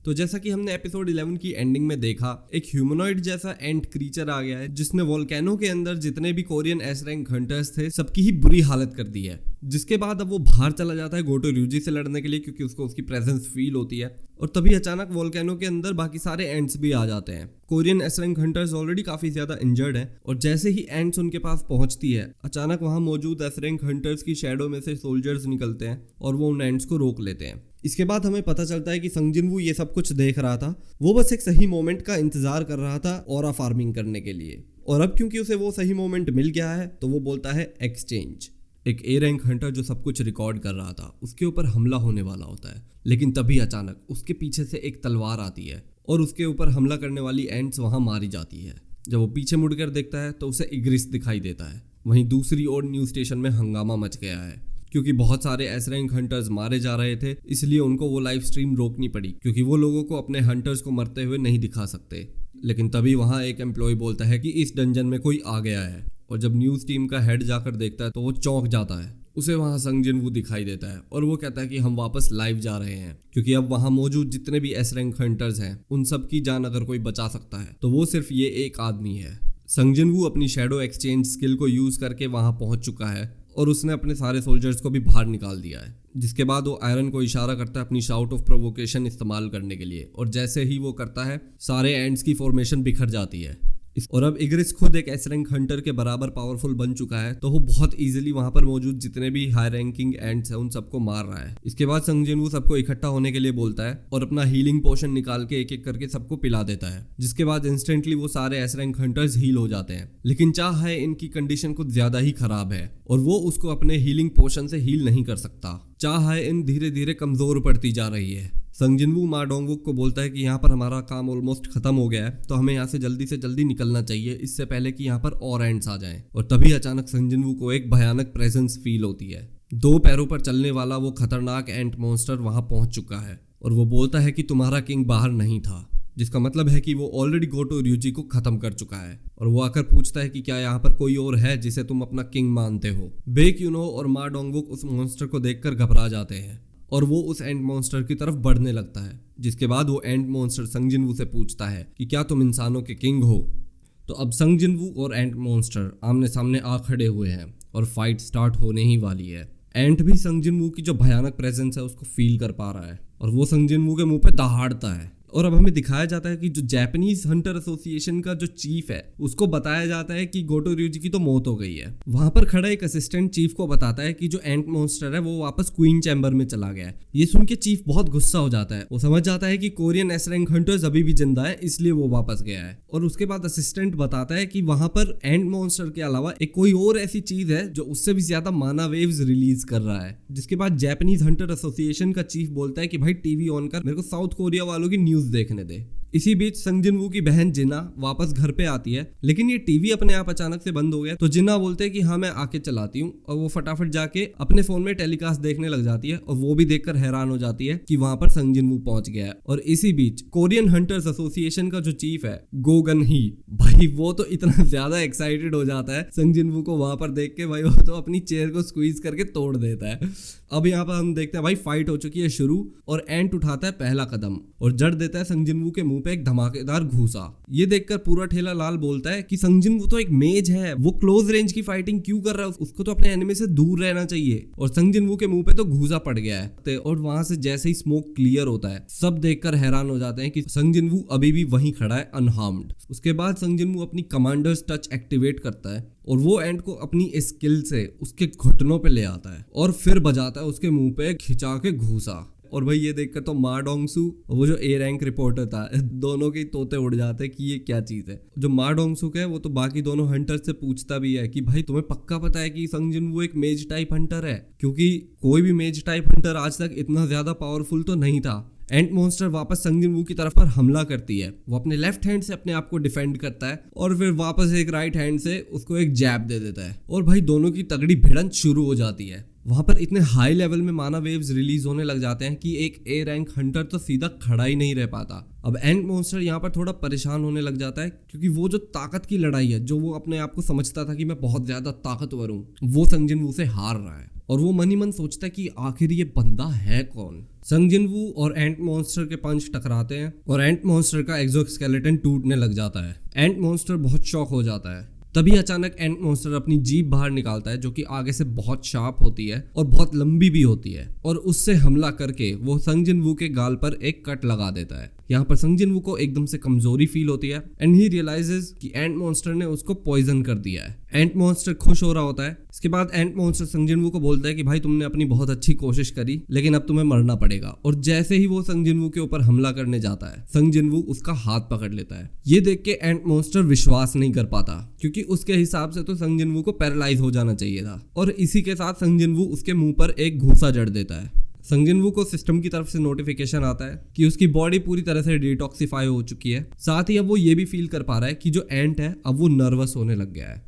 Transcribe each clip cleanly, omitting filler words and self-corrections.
तो जैसा कि हमने एपिसोड 11 की एंडिंग में देखा, एक ह्यूमनॉइड जैसा एंट क्रीचर आ गया है जिसने वोल्केनो के अंदर जितने भी कोरियन एस रैंक हंटर्स थे सबकी ही बुरी हालत कर दी है। जिसके बाद अब वो बाहर चला जाता है गोटो ryuji से लड़ने के लिए, क्योंकि उसको उसकी प्रेजेंस फील होती है। और तभी अचानक वोल्केनो के अंदर बाकी सारे एंट्स भी आ जाते हैं। Korean S rank hunters already काफी ज्यादा इंजर्ड है और जैसे ही एंट्स उनके पास पहुंचती है, अचानक वहां मौजूद एस रैंक हंटर्स की शैडो में से सोल्जर्स निकलते हैं और वो उन एंट्स को रोक लेते हैं। इसके बाद हमें पता चलता है कि संग जिन-वू ये सब कुछ देख रहा था, वो बस एक सही मोमेंट का इंतजार कर रहा था ऑरा फार्मिंग करने के लिए। और अब क्योंकि उसे वो सही मोमेंट मिल गया है तो वो बोलता है एक्सचेंज। एक ए रैंक हंटर जो सब कुछ रिकॉर्ड कर रहा था, उसके ऊपर हमला होने वाला होता है, लेकिन तभी अचानक उसके पीछे से एक तलवार आती है और उसके ऊपर हमला करने वाली एंट्स वहां मारी जाती है। जब वो पीछे मुड़कर देखता है तो उसे इग्रिस दिखाई देता है। वहीं दूसरी ओर न्यूज स्टेशन में हंगामा मच गया है क्योंकि बहुत सारे एस रैंक हंटर्स मारे जा रहे थे, इसलिए उनको वो लाइव स्ट्रीम रोकनी पड़ी क्योंकि वो लोगों को अपने हंटर्स को मरते हुए नहीं दिखा सकते। लेकिन तभी वहां एक एम्प्लॉय बोलता है कि इस डंजन में कोई आ गया है, और जब न्यूज टीम का हेड जाकर देखता है तो वो चौंक जाता है। उसे वहां संग जिन-वू दिखाई देता है और वो कहता है कि हम वापस लाइव जा रहे हैं, क्योंकि अब वहां मौजूद जितने भी एस रैंक हंटर्स हैं उन सब की जान अगर कोई बचा सकता है तो वो सिर्फ ये एक आदमी है। संग जिन-वू अपनी शैडो एक्सचेंज स्किल को यूज करके वहां पहुंच चुका है और उसने अपने सारे सोल्जर्स को भी बाहर निकाल दिया है। जिसके बाद वो आयरन को इशारा करता है अपनी शाउट ऑफ प्रोवोकेशन इस्तेमाल करने के लिए, और जैसे ही वो करता है सारे एंड्स की फॉर्मेशन बिखर जाती है। और अब इग्रिस खुद एक एस रैंक हंटर के बराबर पावरफुल बन चुका है, तो वो बहुत इजीली वहां पर मौजूद जितने भी हाई रैंकिंग एंड्स हैं उन सबको मार रहा है। इसके बाद संग जिन-वू सबको इकट्ठा होने के लिए बोलता है और अपना हीलिंग पोशन निकाल के एक एक करके सबको पिला देता है, जिसके बाद इंस्टेंटली वो सारे एस रैंक हंटर्स हील हो जाते हैं। लेकिन चाहे इनकी कंडीशन कुछ ज्यादा ही खराब है और वो उसको अपने हीलिंग पोशन से हील नहीं कर सकता। चाहे इन धीरे धीरे कमजोर पड़ती जा रही है। संग जिन-वू मा डोंगवुक को बोलता है कि यहाँ पर हमारा काम ऑलमोस्ट खत्म हो गया है, तो हमें यहाँ से जल्दी निकलना चाहिए इससे पहले कि यहाँ पर और एंड्स आ जाएं। और तभी अचानक संग जिन-वू को एक भयानक प्रेजेंस फील होती है। 2 पैरों पर चलने वाला वो खतरनाक एंट मॉन्स्टर वहां पहुंच चुका है और वो बोलता है कि तुम्हारा किंग बाहर नहीं था, जिसका मतलब है कि वो ऑलरेडी गोटो ryuji को खत्म कर चुका है। और वो आकर पूछता है कि क्या यहाँ पर कोई और है जिसे तुम अपना किंग मानते हो। बेक यूनो और मा डोंगवुक उस मॉन्स्टर को देखकर घबरा जाते हैं और वो उस एंड मॉन्स्टर की तरफ बढ़ने लगता है। जिसके बाद वो एंड मॉन्स्टर संग जिन-वू से पूछता है कि क्या तुम इंसानों के किंग हो। तो अब संग जिन-वू और एंट मॉन्स्टर आमने सामने आ खड़े हुए हैं और फाइट स्टार्ट होने ही वाली है। एंट भी संग जिन-वू की जो भयानक प्रेजेंस है उसको फील कर पा रहा है और वो संग जिन-वू के मुंह पे दहाड़ता है। और अब हमें दिखाया जाता है कि जो जापानीज हंटर एसोसिएशन का जो चीफ है उसको बताया जाता है कि गोटो ryuji की तो मौत हो गई है। वहां पर खड़ा एक असिस्टेंट चीफ को बताता है कि जो एंट मॉन्स्टर है वो वापस क्वीन चैम्बर में चला गया है। ये सुन के चीफ बहुत गुस्सा हो जाता है। वो समझ जाता है कि कोरियन एस रैंक हंटर्स अभी भी जिंदा है, इसलिए वो वापस गया है। और उसके बाद असिस्टेंट बताता है कि वहां पर एंट मॉन्स्टर के अलावा एक कोई और ऐसी चीज है जो उससे भी ज्यादा माना वेव्स रिलीज कर रहा है। जिसके बाद जापानीज हंटर एसोसिएशन का चीफ बोलता है कि भाई टीवी ऑन कर, मेरे को साउथ कोरिया वालों की न्यूज देखने दे। इसी बीच संग जिन-वू की बहन जिना वापस घर पे आती है, लेकिन ये टीवी अपने आप अचानक से बंद हो गया। तो जिना बोलते हैं कि हाँ मैं आके चलाती हूँ, और वो फटाफट जाके अपने फोन में टेलीकास्ट देखने लग जाती है और वो भी देखकर हैरान हो जाती है कि वहां पर संग जिन-वू पहुंच गया है। और इसी बीच कोरियन हंटर्स एसोसिएशन का जो चीफ है गो गन ही, भाई वो तो इतना ज्यादा एक्साइटेड हो जाता है संग जिन-वू को वहां पर देख के, भाई वो तो अपनी चेयर को स्क्वीज करके तोड़ देता है। अब यहाँ पर हम देखते हैं भाई फाइट हो चुकी है शुरू, और एंट उठाता है पहला कदम और जड़ देता है संग जिन-वू के मुंह पे एक धमाकेदार घूसा। ये देखकर पूरा ठेला लाल बोलता है कि संग जिन-वू तो एक मेज है, वो क्लोज रेंज की फाइटिंग क्यों कर रहा है, उसको तो अपने एनिमी से दूर रहना चाहिए। और संग जिन-वू के मुंह पे तो घूसा पड़ गया है और वहां से जैसे ही स्मोक क्लियर होता है सब देखकर हैरान हो जाते हैं कि संग जिन-वू अभी भी वहीं खड़ा है अनहार्म्ड। उसके बाद संग जिन-वू अपनी कमांडर्स टच एक्टिवेट करता है और वो एंट को अपनी स्किल से उसके घुटनों पे ले आता है और फिर बजाता है उसके मुंह पे खिंचा के घूसा। और भाई ये देखकर तो मा डोंगसू और वो जो ए रैंक रिपोर्टर था, दोनों के तोते उड़ जाते हैं कि ये क्या चीज है। जो मा डोंगसुक है वो तो बाकी दोनों हंटर से पूछता भी है कि भाई तुम्हें पक्का पता है कि संग जिन-वू एक मेज टाइप हंटर है, क्योंकि कोई भी मेज टाइप हंटर आज तक इतना ज्यादा पावरफुल तो नहीं था। एंट मॉन्स्टर वापस संग जिन-वू की तरफ पर हमला करती है। वो अपने लेफ्ट हैंड से अपने आप को डिफेंड करता है और फिर वापस एक राइट हैंड से उसको एक जैब दे देता है और भाई दोनों की तगड़ी भिड़ंत शुरू हो जाती है। वहां पर इतने हाई लेवल में माना वेव्स रिलीज होने लग जाते हैं कि एक ए रैंक हंटर तो सीधा खड़ा ही नहीं रह पाता। अब एंट मॉन्स्टर यहाँ पर थोड़ा परेशान होने लग जाता है, क्योंकि वो जो ताकत की लड़ाई है, जो वो अपने आप को समझता था कि मैं बहुत ज्यादा ताकतवर हूँ, वो संग जिन-वू से हार रहा है। और वो मन ही मन सोचता है कि आखिर ये बंदा है कौन। संग जिनवू और एंट मॉन्स्टर के पंच टकराते हैं और एंट मॉन्स्टर का एक्सोस्केलेटन टूटने लग जाता है। एंट मॉन्स्टर बहुत शॉक हो जाता है। तभी अचानक एंट मॉन्स्टर अपनी जीभ बाहर निकालता है जो कि आगे से बहुत शार्प होती है और बहुत लंबी भी होती है, और उससे हमला करके वो संग जिनवू के गाल पर एक कट लगा देता है। यहाँ पर संग जिनवू को एकदम से कमजोरी फील होती है एंड ही रियलाइजेस कि एंट मॉन्स्टर ने उसको पॉइजन कर दिया है। एंट मॉन्स्टर खुश हो रहा होता है। इसके बाद एंट मॉन्स्टर संग जिनवू को बोलता है कि भाई तुमने अपनी बहुत अच्छी कोशिश करी, लेकिन अब तुम्हें मरना पड़ेगा। और जैसे ही वो संग जिनवू के ऊपर हमला करने जाता है, संग जिनवू उसका हाथ पकड़ लेता है। ये देख के एंट मॉन्स्टर विश्वास नहीं कर पाता, क्योंकि उसके हिसाब से तो संग जिनवू को पैरालाइज हो जाना चाहिए था। और इसी के साथ संग जिनवू उसके मुंह पर एक घूंसा जड़ देता है। संग जिनवू को सिस्टम की तरफ से नोटिफिकेशन आता है कि उसकी बॉडी पूरी तरह से डिटॉक्सिफाई हो चुकी है। साथ ही अब वो ये भी फील कर पा रहा है कि जो एंट है अब वो नर्वस होने लग गया है।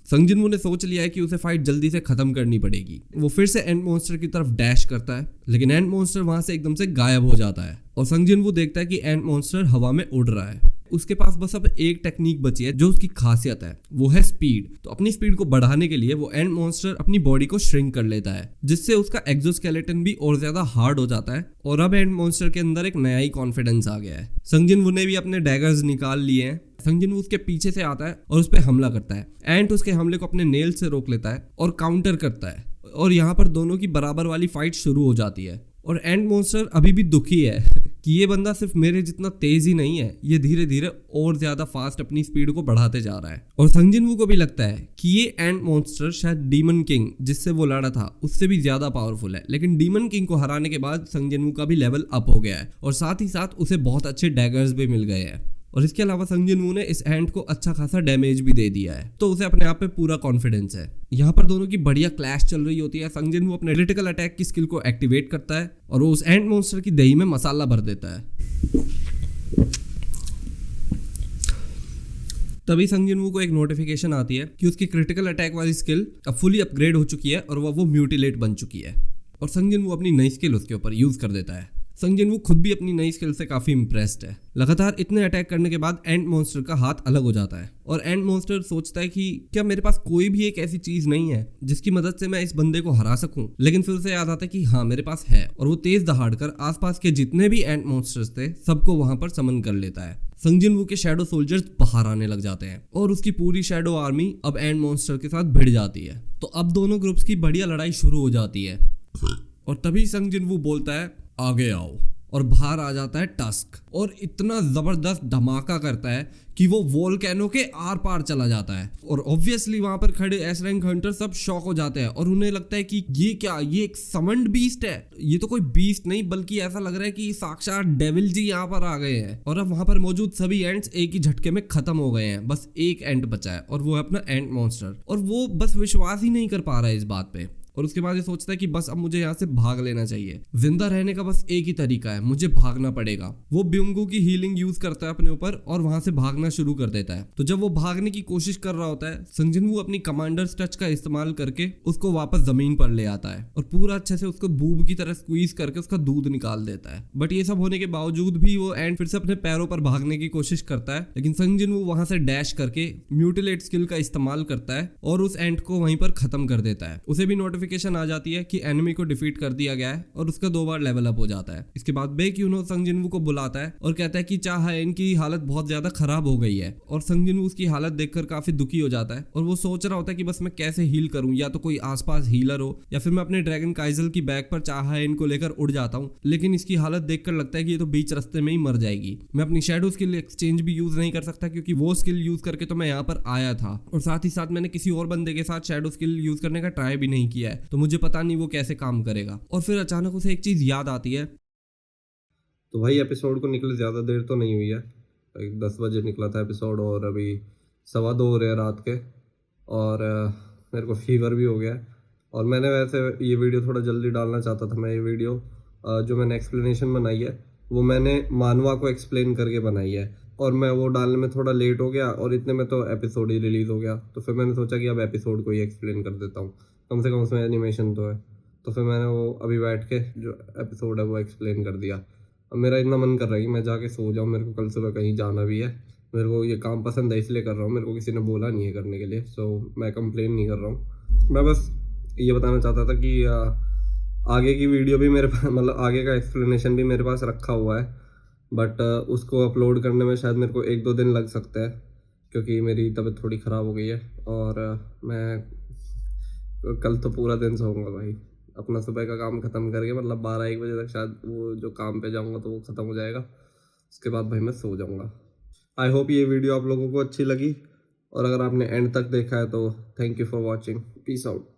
संग जिनवू ने सोच लिया है कि उसे फाइट जल्दी से खत्म करनी पड़ेगी। वो फिर से एंट मॉन्स्टर की तरफ डैश करता है, लेकिन एंट मॉन्स्टर वहां से एकदम से गायब हो जाता है और संग जिनवू देखता है कि एंट मॉन्स्टर हवा में उड़ रहा है। उसके पास बस अब एक टेक्निक बची है जो उसकी खासियत है, वो है स्पीड। तो अपनी स्पीड को बढ़ाने के लिए वो एंट मॉन्स्टर अपनी बॉडी को श्रिंक कर लेता है, जिससे उसका एक्सोस्केलेटन भी और ज्यादा हार्ड हो जाता है। और अब एंट मॉन्स्टर के अंदर एक नया ही कॉन्फिडेंस आ गया है। संग जिनवू ने भी अपने डैगर्स निकाल लिए हैं। संग जिनवू उसके पीछे से आता है और उस पर हमला करता है। एंट उसके हमले को अपने नेल से रोक लेता है और काउंटर करता है, और यहाँ पर दोनों की बराबर वाली फाइट शुरू हो जाती है। और एंट मॉन्स्टर अभी भी दुखी है कि ये बंदा सिर्फ मेरे जितना तेज ही नहीं है, ये धीरे धीरे और ज्यादा फास्ट अपनी स्पीड को बढ़ाते जा रहा है। और संग जिनवू को भी लगता है कि ये एंट मॉन्स्टर शायद डीमन किंग जिससे वो लड़ा था उससे भी ज्यादा पावरफुल है। लेकिन डीमन किंग को हराने के बाद संग जिनवू का भी लेवल अप हो गया है, और साथ ही साथ उसे बहुत अच्छे डैगर्स भी मिल गए हैं। और इसके अलावा संग जिनवू ने इस एंट को अच्छा खासा डैमेज भी दे दिया है, तो उसे अपने आप पे पूरा कॉन्फिडेंस है। यहाँ पर दोनों की बढ़िया क्लैश चल रही होती है। संग जिनवू अपने क्रिटिकल अटैक की स्किल को एक्टिवेट करता है और वो उस एंट मॉन्स्टर की दही में मसाला भर देता है। तभी संग जिनवू को एक नोटिफिकेशन आती है कि उसकी क्रिटिकल अटैक वाली स्किल अब फुली अपग्रेड हो चुकी है और वो म्यूटिलेट बन चुकी है। और संग जिनवू अपनी नई स्किल उसके ऊपर यूज कर देता है। संग जिनवू खुद भी अपनी नई स्किल से काफी इंप्रेस्ड है। लगातार इतने अटैक करने के बाद एंट मॉन्स्टर का हाथ अलग हो जाता है और एंट मॉन्स्टर सोचता है कि क्या मेरे पास कोई भी एक ऐसी चीज नहीं है जिसकी मदद से मैं इस बंदे को हरा सकूं। लेकिन फिर उसे याद आता है कि हाँ मेरे पास है, और वो तेज दहाड़ कर आसपास के जितने भी एंट मॉन्स्टर्स थे सबको वहां पर समन कर लेता है। संग जिनवू के शैडो सोल्जर्स बाहर आने लग जाते हैं और उसकी पूरी शैडो आर्मी अब एंट मॉन्स्टर के साथ भिड़ जाती है। तो अब दोनों ग्रुप्स की बढ़िया लड़ाई शुरू हो जाती है। और तभी संग जिनवू बोलता है आगे आओ, और बाहर आ जाता है टस्क और इतना जबरदस्त धमाका करता है कि वो वोल्केनो के आर पार चला जाता है। और ऑब्वियसली वहां पर खड़े एस रैंक हंटर सब शॉक हो जाते हैं और उन्हें लगता है कि ये क्या, ये एक समन्ड बीस्ट है। ये तो कोई बीस्ट नहीं बल्कि ऐसा लग रहा है कि साक्षात डेविल जी यहाँ पर आ गए हैं। और अब वहां पर मौजूद सभी एंट्स एक ही झटके में खत्म हो गए हैं। बस एक एंट बचा है और वो है अपना एंट मॉन्स्टर, और वो बस विश्वास ही नहीं कर पा रहा है इस बात पे। और उसके बाद ये सोचता है कि बस अब मुझे यहाँ से भाग लेना चाहिए। जिंदा रहने का बस एक ही तरीका है, मुझे भागना पड़ेगा। वो ब्योंगू की हीलिंग यूज करता है अपने ऊपर और वहां से भागना शुरू कर देता है। तो जब वो भागने की कोशिश कर रहा होता है, संग जिनवू अपनी कमांडर्स टच का इस्तेमाल करके उसको वापस जमीन पर ले आता है और पूरा अच्छे से उसको बूब की तरह स्क्वीज करके उसका दूध निकाल देता है। बट ये सब होने के बावजूद भी वो एंड फिर से अपने पैरों पर भागने की कोशिश करता है, लेकिन संग जिनवू वहां से डैश करके म्यूटिलेट स्किल का इस्तेमाल करता है और उस एंट को वहीं पर खत्म कर देता है। उसे भी नोटिफिकेशन आ जाती है कि एनिमी को डिफीट कर दिया गया है और उसका 2 बार लेवल अप हो जाता है। इसके बाद बेक्यूनो संग जिनवू को बुलाता है और कहता है कि चाहे इनकी हालत बहुत ज्यादा खराब हो गई है। और संग जिनवू उसकी हालत देखकर काफी दुखी हो जाता है और वो सोच रहा होता है कि बस मैं कैसे हील करूं, या तो कोई आसपास हीलर हो या फिर मैं अपने ड्रैगन काइजल की बैक पर चाहे इनको लेकर उड़ जाता हूं। लेकिन इसकी हालत देखकर लगता है कि ये तो बीच रास्ते में ही मर जाएगी। मैं अपनी शैडो स्किल एक्सचेंज भी यूज नहीं कर सकता क्योंकि वो स्किल यूज करके तो मैं यहाँ पर आया था, और साथ ही साथ मैंने किसी और बंदे के साथ शैडो स्किल यूज करने का ट्राई भी नहीं किया है, तो मुझे पता नहीं वो कैसे काम करेगा। और फिर अचानक उसे एक चीज याद आती है। तो भाई एपिसोड को निकले ज़्यादा देर तो नहीं हुई है, 10 बजे निकला था एपिसोड और अभी 2:15 हो रहे हैं रात के, और मेरे को फीवर भी हो गया है। और मैंने वैसे ये वीडियो थोड़ा जल्दी डालना चाहता था। मैं ये वीडियो जो मैंने एक्सप्लेनेशन बनाई है वो मैंने मानवा को एक्सप्लेन करके बनाई है, और मैं वो डालने में थोड़ा लेट हो गया और इतने में तो एपिसोड ही रिलीज़ हो गया। तो फिर मैंने सोचा कि अब एपिसोड को ही एक्सप्लेन कर देता हूँ, कम से कम उसमें एनिमेशन तो है। तो फिर मैंने वो अभी बैठ के जो एपिसोड है वो एक्सप्लेन कर दिया। अब मेरा इतना मन कर रहा है कि मैं जाके सो जाऊँ, मेरे को कल सुबह कहीं जाना भी है। मेरे को ये काम पसंद है इसलिए कर रहा हूँ, मेरे को किसी ने बोला नहीं है करने के लिए, सो मैं कंप्लेन नहीं कर रहा हूँ। मैं बस ये बताना चाहता था कि आगे की वीडियो भी मेरे पास मतलब आगे का एक्सप्लेनेशन भी मेरे पास रखा हुआ है, बट उसको अपलोड करने में शायद मेरे को 1-2 दिन लग सकते हैं, क्योंकि मेरी तबीयत थोड़ी ख़राब हो गई है। और मैं कल तो पूरा दिन सोऊंगा भाई, अपना सुबह का काम ख़त्म करके, मतलब 12-1 बजे तक शायद वो जो काम पे जाऊंगा तो वो ख़त्म हो जाएगा, उसके बाद भाई मैं सो जाऊंगा। आई होप ये वीडियो आप लोगों को अच्छी लगी, और अगर आपने एंड तक देखा है तो thank you for watching, peace out.